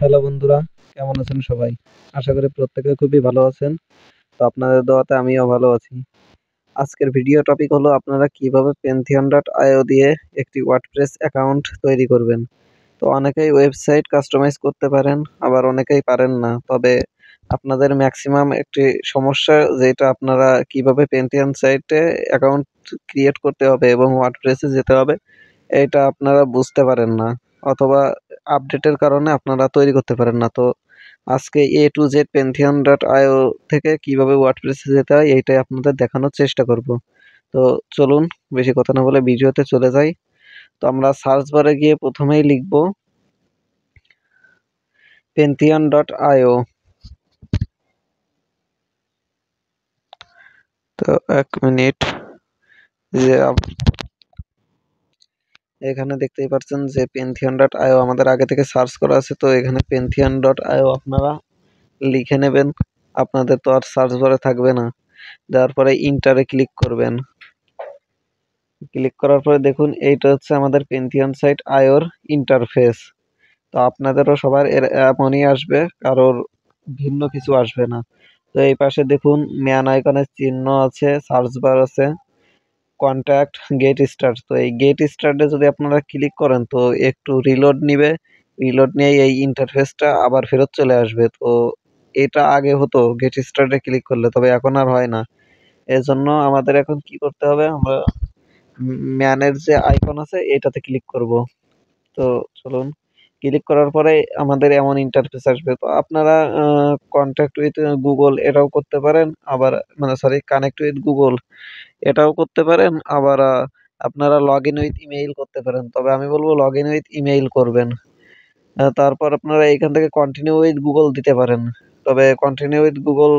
Hello বন্ধুরা, কেমন আছেন সবাই? আশা করি প্রত্যেকে খুবই ভালো আছেন। তো আপনাদের দোয়াতে আমিও ভালো আছি। আজকের ভিডিও টপিক হলো আপনারা কিভাবে Pantheon.io দিয়ে একটি ওয়ার্ডপ্রেস অ্যাকাউন্ট তৈরি করবেন। তো অনেকেই ওয়েবসাইট কাস্টমাইজ করতে পারেন, আবার অনেকেই পারেন না। তবে আপনাদের ম্যাক্সিমাম একটি সমস্যা যেটা আপনারা কিভাবে Pantheon সাইটে অ্যাকাউন্ট ক্রিয়েট করতে হবে এবং ওয়ার্ডপ্রেসে যেতে হবে এটা আপনারা বুঝতে পারেন না, অথবা আপডেটের কারণে আপনারা তৈরি করতে পারেন না। তো আজকে A to Z Pantheon.io থেকে কিভাবে ওয়ার্ডপ্রেসে যেতে হয় এইটাই আপনাদের দেখানোর চেষ্টা করব। তো চলুন বেশি কথা না বলে ভিডিওতে চলে যাই। তো আমরা সার্চ বারে গিয়ে প্রথমেই লিখব Pantheon.io। তো এক মিনিট, যে এখানে দেখতেই পাচ্ছেন যে Pantheon.io আমাদের আগে থেকে সার্চ করা আছে। তো এখানে Pantheon.io আপনারা লিখে নেবেন, আপনাদের তো আর সার্চ বারে থাকবে না। দেওয়ার পরে ইন্টারে ক্লিক করবেন। ক্লিক করার পরে দেখুন এইটা হচ্ছে আমাদের Pantheon সাইট আয়োর ইন্টারফেস। তো আপনাদেরও সবার এমনই আসবে, কারোর ভিন্ন কিছু আসবে না। তো এই পাশে দেখুন ম্যান আইকনের চিহ্ন আছে, সার্চ বার আছে, কন্ট্যাক্ট, গেট স্টার্ট। তো এই গেট স্টার্টে যদি আপনারা ক্লিক করেন তো একটু রিলোড নিবে। রিলোড নিয়ে এই ইন্টারফেসটা আবার ফেরত চলে আসবে। তো এটা আগে হতো গেট স্টার্টে ক্লিক করলে, তবে এখন আর হয় না। এজন্য আমাদের এখন কি করতে হবে, আমরা ম্যানের যে আইকন আছে এটাতে ক্লিক করব। তো চলুন, ক্লিক করার পরে আমাদের এমন ইন্টারফেস আসবে। তো আপনারা কন্ট্যাক্ট উইথ গুগল এটাও করতে পারেন, আবার মানে সরি কানেক্ট উইথ গুগল এটাও করতে পারেন, আবার আপনারা লগ ইন উইথ ইমেইল করতে পারেন। তবে আমি বলবো লগ ইন উইথ ইমেইল করবেন। তারপর আপনারা এইখান থেকে কন্টিনিউ উইথ গুগল দিতে পারেন। তবে কন্টিনিউ উইথ গুগল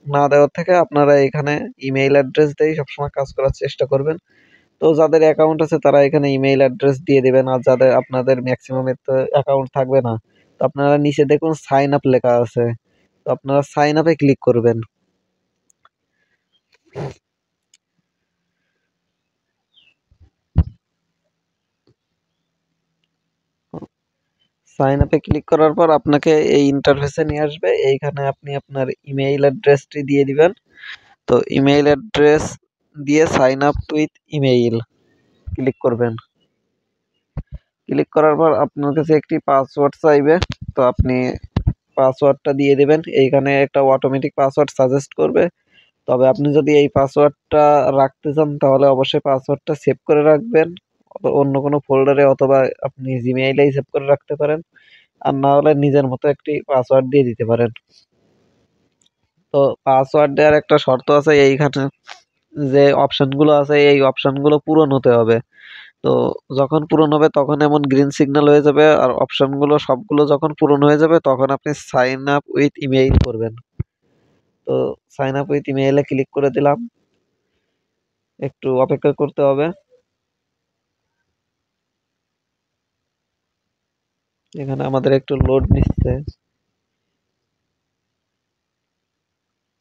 না দেওয়ার থেকে আপনারা এখানে ইমেইল অ্যাড্রেস দিয়েই সবসময় কাজ করার চেষ্টা করবেন। তো যাদের অ্যাকাউন্ট আছে তারা এখানে ইমেইল অ্যাড্রেস দিয়ে দিবেন, আর যাদের আপনাদের ম্যাক্সিমামের তো অ্যাকাউন্ট থাকবে না, তো আপনারা নিচে দেখুন সাইন আপ লেখা আছে। তো আপনারা সাইন আপে ক্লিক করবেন। সাইন আপে ক্লিক করার পর আপনাকে এই ইন্টারফেসে নিয়ে আসবে। এইখানে আপনি আপনার ইমেইল অ্যাড্রেসটি দিয়ে দিবেন। তো ইমেইল অ্যাড্রেস দিয়ে sign up with email click করবেন। ক্লিক করার পর আপনার কাছে একটি পাসওয়ার্ড চাইবে। তো আপনি পাসওয়ার্ডটা দিয়ে দিবেন। এইখানে একটা অটোমেটিক পাসওয়ার্ড সাজেস্ট করবে। তবে আপনি যদি এই পাসওয়ার্ডটা রাখতে চান তাহলে অবশ্যই পাসওয়ার্ডটা সেভ করে রাখবেন, অন্য কোনো ফোল্ডারে, অথবা আপনি জিমেইলেই সেভ করে রাখতে পারেন। আর না হলে নিজের মতো একটি পাসওয়ার্ড দিয়ে দিতে পারেন। তো পাসওয়ার্ড দেওয়ার একটা শর্ত আছে, এইখানে যে অপশনগুলো আছে এই অপশনগুলো পূরণ হতে হবে। তো যখন পূরণ হবে তখন এমন গ্রিন সিগন্যাল হয়ে যাবে, আর অপশনগুলো সবগুলো যখন পূরণ হয়ে যাবে তখন আপনি সাইন আপ উইথ ইমেইল করবেন। তো সাইন আপ উইথ ইমেইলে ক্লিক করে দিলাম। একটু অপেক্ষা করতে হবে। এখানে আমাদের একটু লোড নিচ্ছে।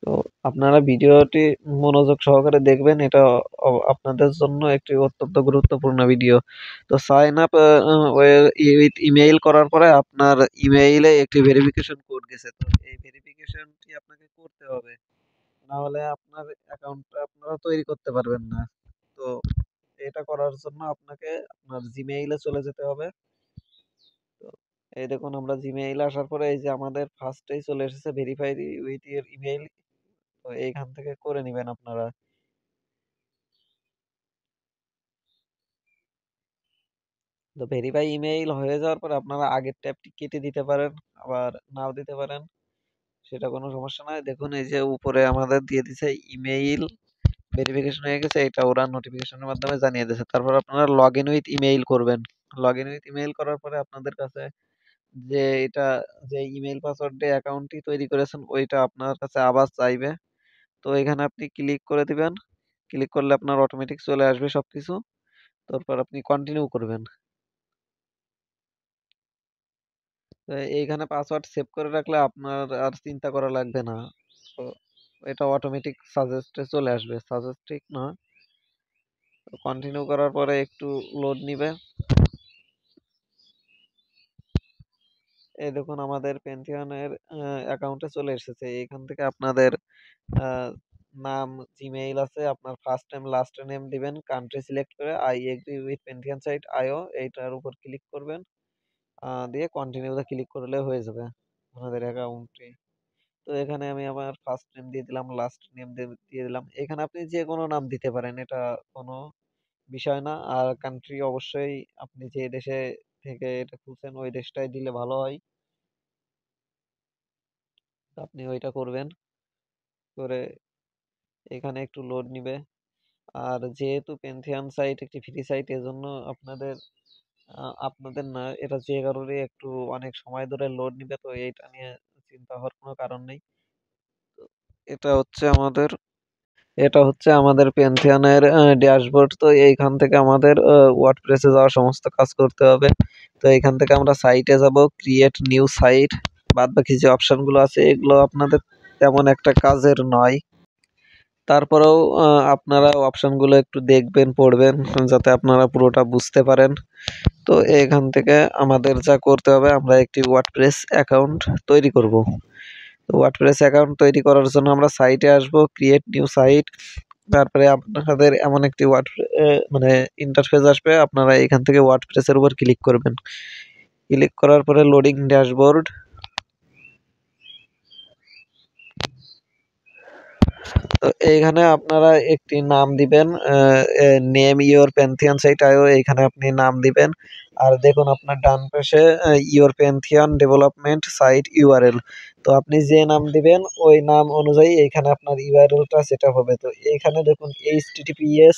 তো আপনারা ভিডিওটি মনোযোগ সহকারে দেখবেন, এটা আপনাদের জন্য একটি অত্যন্ত গুরুত্বপূর্ণ ভিডিও। তো সাইন আপ উইথ ইমেইল করার পরে আপনার ইমেইলে একটি ভেরিফিকেশন কোড গেছে। তো এই ভেরিফিকেশনটি আপনাকে করতে হবে, না হলে আপনার অ্যাকাউন্টটা আপনারা তৈরি করতে পারবেন না। তো এটা করার জন্য আপনাকে আপনার জিমেইলে চলে যেতে হবে। তো এই দেখুন আমরা জিমেইলে আসার পরে এই যে আমাদের ফার্স্টেই চলে এসেছে ভেরিফাই উইথ ইউর ইমেইল। তো এইখান থেকে করে নিবেন আপনারা। তো ভেরিফাই ইমেইল হয়ে যাওয়ার পরে আপনারা আগের ট্যাবটি কেটে দিতে পারেন, আবার নাও দিতে পারেন, সেটা কোনো সমস্যা নয়। দেখুন এই যে উপরে আমাদের দিয়ে দিছে ইমেইল ভেরিফিকেশন হয়ে গেছে, এটা ওরা নোটিফিকেশনের মাধ্যমে জানিয়ে দিয়েছে। তারপর আপনারা লগ ইন উইথ ইমেইল করবেন। লগ ইন উইথ ইমেইল করার পরে আপনাদের কাছে যে এটা যে ইমেইল পাসওয়ার্ড দিয়ে অ্যাকাউন্টটি তৈরি করেছেন ওইটা আপনার কাছে আবার চাইবে। তো এখানে আপনি ক্লিক করে দিবেন। ক্লিক করলে আপনার অটোমেটিক চলে আসবে সবকিছু। তারপর আপনি কন্টিনিউ করবেন। তো এইখানে পাসওয়ার্ড সেভ করে রাখলে আপনার আর চিন্তা করা লাগবে না। তো এটা অটোমেটিক সাজেস্টে চলে আসবে, সাজেস্ট ঠিক না। কন্টিনিউ করার পরে একটু লোড নিবে। এই দেখুন আমাদের পেনথিয়নের অ্যাকাউন্টে চলে এসেছে। এইখান থেকে আপনাদের আহ, নাম, জিমেইল আছে, আপনার ফার্স্ট নেম লাস্ট নেম দিবেন, কান্ট্রি সিলেক্ট করে আই এগ্রি উইথ পেনথিয়ন সাইট আইও এইটার উপর ক্লিক করবেন। দিয়ে কন্টিনিউতে ক্লিক করলে হয়ে যাবে আমাদের অ্যাকাউন্টটি। তো এখানে আমি আমার ফার্স্ট নেম দিয়ে দিলাম, লাস্ট নেম দিয়ে দিলাম। এখানে আপনি যে কোনো নাম দিতে পারেন, এটা কোনো বিষয় না। আর কান্ট্রি অবশ্যই আপনি যে দেশে থেকে এটা খুলছেন ওই দেশটাই দিলে ভালো হয়। তো আপনি ওইটা করবেন, করে এখানে একটু লোড নিবে। আর যেহেতু পেনথিয়ন সাইট একটি ফ্রি সাইট, এজন্য আপনাদের আপনাদের না, এটা যে কারণে একটু অনেক সময় ধরে লোড নিবে, তো এইটা নিয়ে চিন্তা হওয়ার কোনো কারণ নেই। এটা হচ্ছে আমাদের এটা হচ্ছে আমাদের পেনথিয়নের ড্যাশবোর্ড। তো এইখান থেকে আমাদের ওয়ার্ডপ্রেসে যাওয়া সমস্ত কাজ করতে হবে। তো এখান থেকে আমরা সাইটে যাব, ক্রিয়েট নিউ সাইট। বাদ বাকি যে অপশনগুলো আছে এগুলো আপনাদের তেমন একটা কাজের নয়। তারপরেও আপনারা অপশনগুলো একটু দেখবেন, পড়বেন, যাতে আপনারা পুরোটা বুঝতে পারেন। তো এখান থেকে আমাদের যা করতে হবে, আমরা একটি ওয়ার্ডপ্রেস অ্যাকাউন্ট তৈরি করব। তো ওয়ার্ডপ্রেস অ্যাকাউন্ট তৈরি করার জন্য আমরা সাইটে আসব, ক্রিয়েট নিউ সাইট। তারপরে আপনাদের এমন একটি মানে ইন্টারফেস আসবে, আপনারা এখান থেকে ওয়ার্ডপ্রেসের উপর ক্লিক করবেন। ক্লিক করার পরে লোডিং ড্যাশবোর্ড। তো এইখানে আপনারা একটি নাম দিবেন, name your Pantheon site IO, এইখানে আপনি নাম দিবেন। আর দেখুন আপনার ডান পাশে your Pantheon development site URL. তো আপনি যে নাম দিবেন ওই নাম অনুযায়ী এইখানে আপনার ইউআরএলটা সেট আপ হবে। তো এইখানে দেখুন এইচটিটিপিএস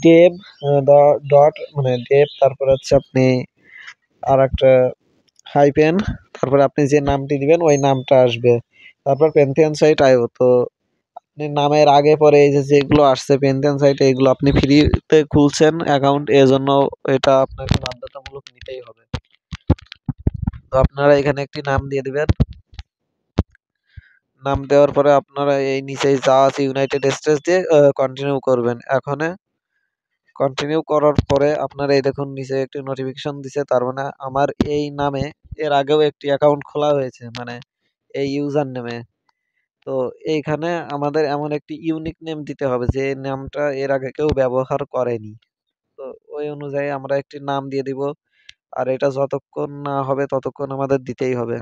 ডেভ ডট মানে ডেভ, তারপর হচ্ছে আপনি আর একটা হাইপেন, তারপরে আপনি যে নামটি দিবেন ওই নামটা আসবে, তারপর প্যান্থিয়ন সাইট আইও। তো আপনি নামের আগে পরে এই যে যেগুলো আসছে পেনথিয়ন সাইটে, এগুলো আপনি ফ্রিতে খুলছেন অ্যাকাউন্ট, এজন্য এটা আপনাকে বাধ্যতামূলক নিতেই হবে। তো আপনারা এখানে একটি নাম দিয়ে দিবেন। নাম দেওয়ার পরে আপনারা এই নিচে যা আছে ইউনাইটেড স্টেটস দিয়ে কন্টিনিউ করবেন। এখানে কন্টিনিউ করার পরে আপনারা এই দেখুন নিচে একটি নোটিফিকেশন দিছে, তার মানে আমার এই নামে এর আগেও একটি অ্যাকাউন্ট খোলা হয়েছে, মানে এই ইউজার নেমে। তো এইখানে আমাদের এমন একটি ইউনিক নেম দিতে হবে যে নামটা এর আগে কেউ ব্যবহার করেনি। তো ওই অনুযায়ী আমরা একটি নাম দিয়ে দিব। আর এটা যতক্ষণ না হবে ততক্ষণ আমাদের দিতেই হবে।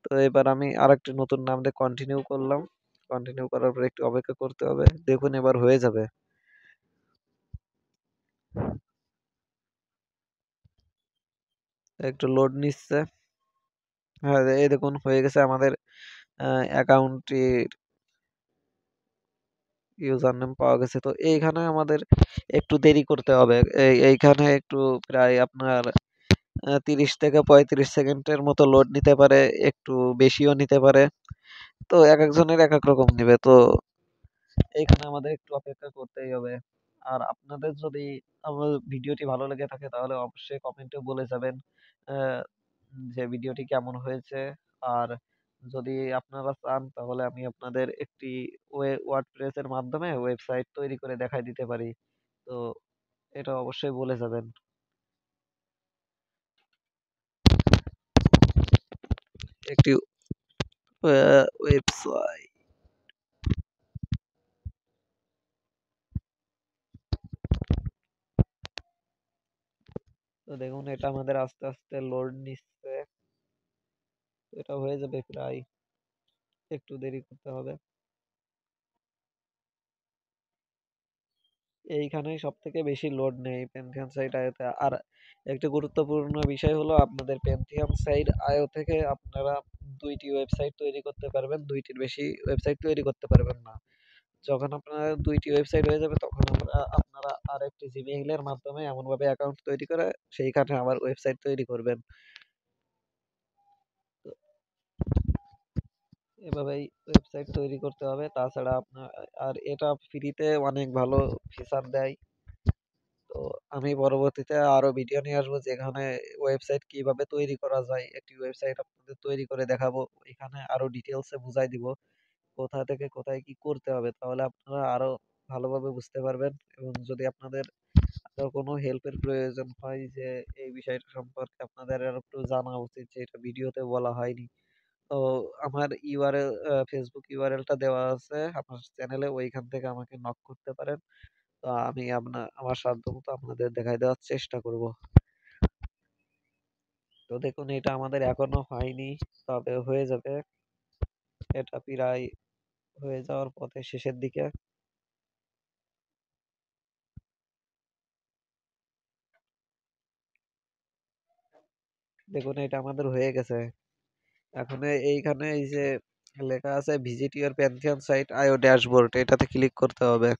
তো এবার আমি আরেকটি নতুন নাম দিয়ে কন্টিনিউ করলাম। কন্টিনিউ করার পর একটু অপেক্ষা করতে হবে, দেখুন এবার হয়ে যাবে। একটু লোড নিচ্ছে। হ্যাঁ, এই দেখুন হয়ে গেছে আমাদের অ্যাকাউন্টটির ইউজার নেম পাওয়া গেছে। তো এইখানে আমাদের একটু দেরি করতে হবে। এইখানে একটু প্রায় আপনার 30 থেকে 35 সেকেন্ডের মতো লোড নিতে পারে, একটু বেশিও নিতে পারে। তো এক একজনের এক এক রকম নিবে। তো এইখানে আমাদের একটু অপেক্ষা করতেই হবে। আর আপনাদের যদি আমার ভিডিওটি ভালো লেগে থাকে তাহলে অবশ্যই কমেন্টে বলে যাবেন আহ, যে ভিডিওটি কেমন হয়েছে। আর যদি আপনারা চান তাহলে আমি আপনাদের একটি ওয়ার্ডপ্রেস এর মাধ্যমে ওয়েবসাইট তৈরি করে দেখাই দিতে পারি। তো এটা অবশ্যই বলে যাবেন। একটি ওয়েবসাইট। তো দেখুন এটা আমাদের আস্তে আস্তে লোড নিচ্ছে। এটা হয়ে যাবে প্রায়, একটু দেরি করতে হবে। এইখানেই সব থেকে বেশি লোড নেই পেনথিয়ন সাইট আইওতে। আর একটি গুরুত্বপূর্ণ বিষয় হলো আপনাদের পেনথিয়ন সাইট আইও থেকে আপনারা দুইটি ওয়েবসাইট তৈরি করতে পারবেন, দুইটির বেশি ওয়েবসাইট তৈরি করতে পারবেন না। যখন আপনার দুইটি ওয়েবসাইট হয়ে যাবে তখন আপনারা আরেকটি জিমেইলের মাধ্যমে এমনভাবে অ্যাকাউন্ট তৈরি করে সেইখানে আবার ওয়েবসাইট তৈরি করবেন। তো এভাবেই ওয়েবসাইট তৈরি করতে হবে। তাছাড়া আপনার আর এটা ফ্রিতে অনেক ভালো ফিচার দেয়। তো আমি পরবর্তীতে আরো ভিডিও নিয়ে আসবো যেখানে ওয়েবসাইট কিভাবে তৈরি করা যায়, একটি ওয়েবসাইট আপনাদের তৈরি করে দেখাবো। এখানে আরো ডিটেলসে বুঝাই দিব কোথা থেকে কোথায় কি করতে হবে, তাহলে আপনারা আরো ভালোভাবে বুঝতে পারবেন। এবং যদি আপনাদের তো কোনো হেল্পের প্রয়োজন হয় যে এই বিষয়টা সম্পর্কে আপনাদের আর একটু জানা উচিত যে এটা ভিডিওতে বলা হয়নি। তো আমার ইউআরএল ফেসবুক ইউআরএলটা দেওয়া আছে আপনার চ্যানেলে, ওইখান থেকে আমাকে নক করতে পারেন। তো আমি আমার সাধ্যমতো আপনাদের দেখাই দেওয়ার চেষ্টা করব। তো দেখুন এটা আমাদের এখনো হয়নি, তবে হয়ে যাবে। এটা প্রায় হয়ে যাওয়ার পথে শেষের দিকে। দেখুন এটা আমাদের হয়ে গেছে। এখন এইখানে এই যে লেখা আছে visit your Pantheon site IO dashboard, এটাতে ক্লিক করতে হবে।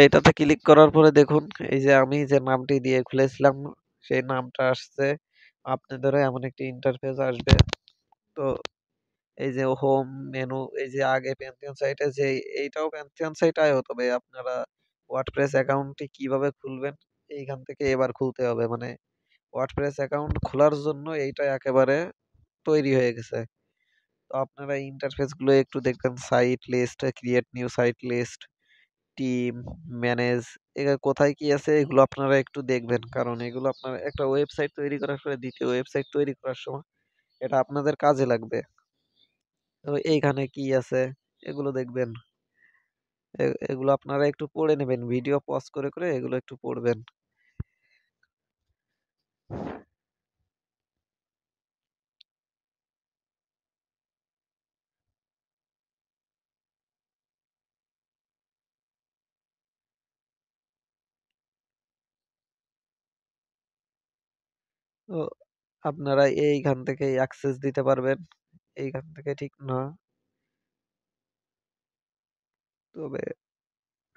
এইটাতে ক্লিক করার পরে দেখুন এই যে আমি যে নামটি দিয়ে খুলেছিলাম সেই নামটা আসছে। আপনাদেরও এমন একটি ইন্টারফেস আসবে। তো এই যে হোম মেনু, এই যে আগে প্যান্থিয়ন সাইটে যে এইটাও প্যান্থিয়ন সাইট আয়ও, তবে আপনারা ওয়ার্ডপ্রেস অ্যাকাউন্টটি কিভাবে খুলবেন এইখান থেকে এবার খুলতে হবে। মানে ওয়ার্ডপ্রেস অ্যাকাউন্ট খোলার জন্য এইটা একেবারে তৈরি হয়ে গেছে। তো আপনারা ইন্টারফেস গুলো একটু দেখবেন, site list, create new site list, team, manage, এগুলো কোথায় কি আছে এগুলো আপনারা একটু দেখবেন, কারণ এগুলো আপনার একটা ওয়েবসাইট তৈরি করার পরে দ্বিতীয় ওয়েবসাইট তৈরি করার সময় এটা আপনাদের কাজে লাগবে। তো এইখানে কি আছে এগুলো দেখবেন। এগুলো আপনারা একটু পড়ে নেবেন, ভিডিও পজ করে করে এগুলো একটু পড়বেন। তো আপনারা এইখান থেকে অ্যাক্সেস দিতে পারবেন, এইখান থেকে ঠিক না, তবে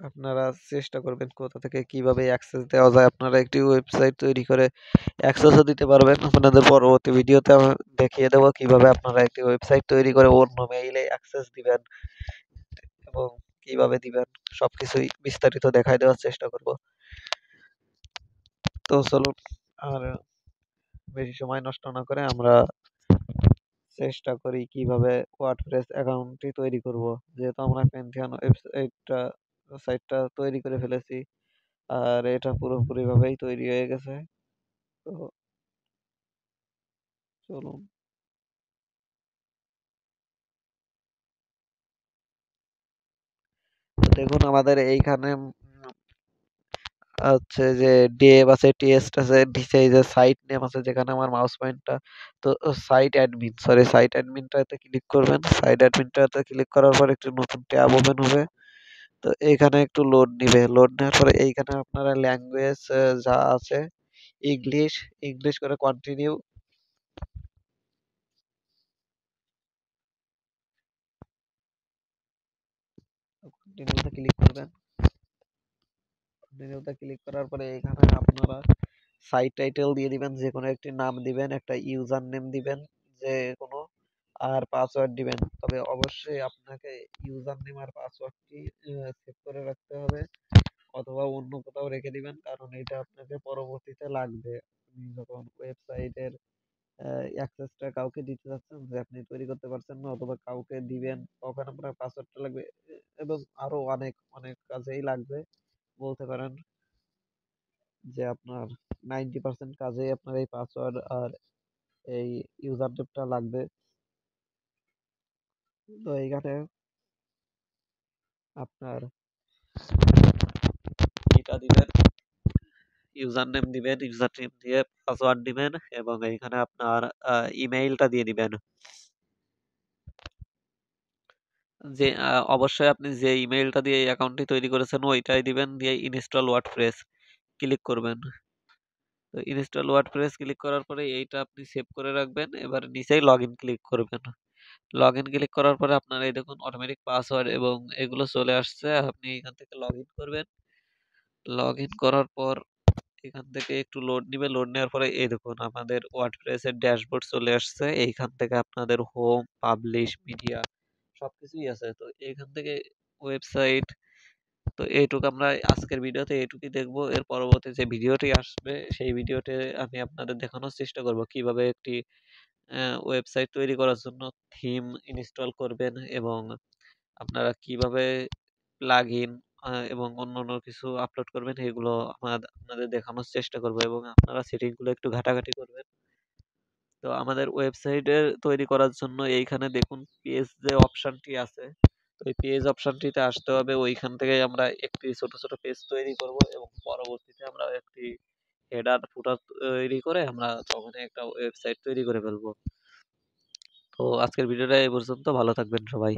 আপনারা চেষ্টা করবেন কোথা থেকে কিভাবে অ্যাক্সেস দেওয়া যায়। আপনারা একটি ওয়েবসাইট তৈরি করে অ্যাক্সেসও দিতে পারবেন। আপনাদের পরবর্তী ভিডিওতে আমি দেখিয়ে দেবো কিভাবে আপনারা একটি ওয়েবসাইট তৈরি করে অন্য মেইলে অ্যাক্সেস দিবেন এবং কিভাবে দিবেন, সবকিছুই বিস্তারিত দেখাই দেওয়ার চেষ্টা করব। তো চলুন আর বেশি সময় নষ্ট না করে আমরা চেষ্টা করি কিভাবে ওয়ার্ডপ্রেস অ্যাকাউন্টটি তৈরি করব। যেহেতু আমরা পেন্থিয়ন ওয়েবসাইটটা সাইটটা তৈরি করে ফেলেছি আর এটা পুরোপুরি ভাবেই তৈরি হয়ে গেছে। তো চলুন। তো দেখুন আমাদের এইখানে হচ্ছে যে ডেভ আছে, টেস্ট আছে, নিচে এই যে সাইট নেম আছে যেখানে আমার মাউস পয়েন্টটা। তো সাইট অ্যাডমিনটাতে ক্লিক করবেন। সাইট অ্যাডমিনটাতে ক্লিক করার পর একটি নতুন ট্যাব ওপেন হবে। তো এইখানে একটু লোড নিবে, লোড নেওয়ার পরে এইখানে আপনারা ল্যাঙ্গুয়েজ যা আছে ইংলিশ, ইংলিশ করে কন্টিনিউ, কন্টিনিউতে ক্লিক করবেন। কন্টিনিউতে ক্লিক করার পরে এখানে আপনারা সাইট টাইটেল দিয়ে দিবেন, যে কোনো একটি নাম দিবেন, একটা ইউজার নেম দিবেন যে কোনো, আর পাসওয়ার্ড দিবেন। তবে অবশ্যই আপনাকে ইউজার নেম আর পাসওয়ার্ডটি সেভ করে রাখতে হবে, অথবা অন্য কোথাও রেখে দিবেন, কারণ এটা আপনাকে পরবর্তীতে লাগবে। আপনি যখন ওয়েবসাইটের অ্যাক্সেসটা কাউকে দিতে চাচ্ছেন যে আপনি তৈরি করতে পারছেন না অথবা কাউকে দিবেন, তখন আপনার পাসওয়ার্ডটা লাগবে। এবং আরো অনেক অনেক কাজেই লাগবে বলতে পারেন যে আপনার 90% কাজেই আপনার এই পাসওয়ার্ড আর এই ইউজার নেমটা লাগবে। তো এইখানে আপনার এটা দিবেন, ইউজার নেম দিবেন, ইউজার নেম দিয়ে পাসওয়ার্ড দিবেন এবং এইখানে আপনার ইমেইলটা দিয়ে দিবেন। যে অবশ্যই আপনি যে ইমেইলটা দিয়ে এই অ্যাকাউন্টটি তৈরি করেছেন ওইটাই দিবেন, দিয়ে ইনস্টল ওয়ার্ডপ্রেস ক্লিক করবেন। তো ইনস্টল ওয়ার্ডপ্রেস ক্লিক করার পরে এইটা আপনি সেভ করে রাখবেন। এবার নিচেই লগ ইন ক্লিক করবেন। লগ ইন ক্লিক করার পরে আপনার এই দেখুন অটোমেটিক পাসওয়ার্ড এবং এগুলো চলে আসছে। আপনি এখান থেকে লগ ইন করবেন। লগ ইন করার পর এখান থেকে একটু লোড নিবে, লোড নেওয়ার পরে এই দেখুন আমাদের ওয়ার্ডপ্রেস এর ড্যাশবোর্ড চলে আসছে। এইখান থেকে আপনাদের হোম, পাবলিশ, মিডিয়া সবকিছুই আছে। তো এইখান থেকে ওয়েবসাইট তো এইটুকু আমরা আজকের ভিডিওতে এইটুকুই দেখবো। এর পরবর্তী যে ভিডিওটি আসবে সেই ভিডিওতে আমি আপনাদের দেখানোর চেষ্টা করব কিভাবে একটি ওয়েবসাইট তৈরি করার জন্য থিম ইনস্টল করবেন এবং আপনারা কিভাবে প্লাগইন এবং অন্যান্য কিছু আপলোড করবেন এগুলো আপনাদের দেখানোর চেষ্টা করব এবং আপনারা সেটিং গুলো একটু ঘাটাঘাটি করবেন। তো আমাদের ওয়েবসাইটের তৈরি করার জন্য এইখানে দেখুন পেজ যে অপশনটি আছে, তো এই পেজ অপশনটিতে আসতে হবে। ওইখান থেকে আমরা একটি ছোট ছোট পেজ তৈরি করব এবং পরবর্তীতে আমরা একটি হেডার ফুটার তৈরি করে আমরা তখন একটা ওয়েবসাইট তৈরি করে ফেলবো। তো আজকের ভিডিওটা এই পর্যন্ত, ভালো থাকবেন সবাই।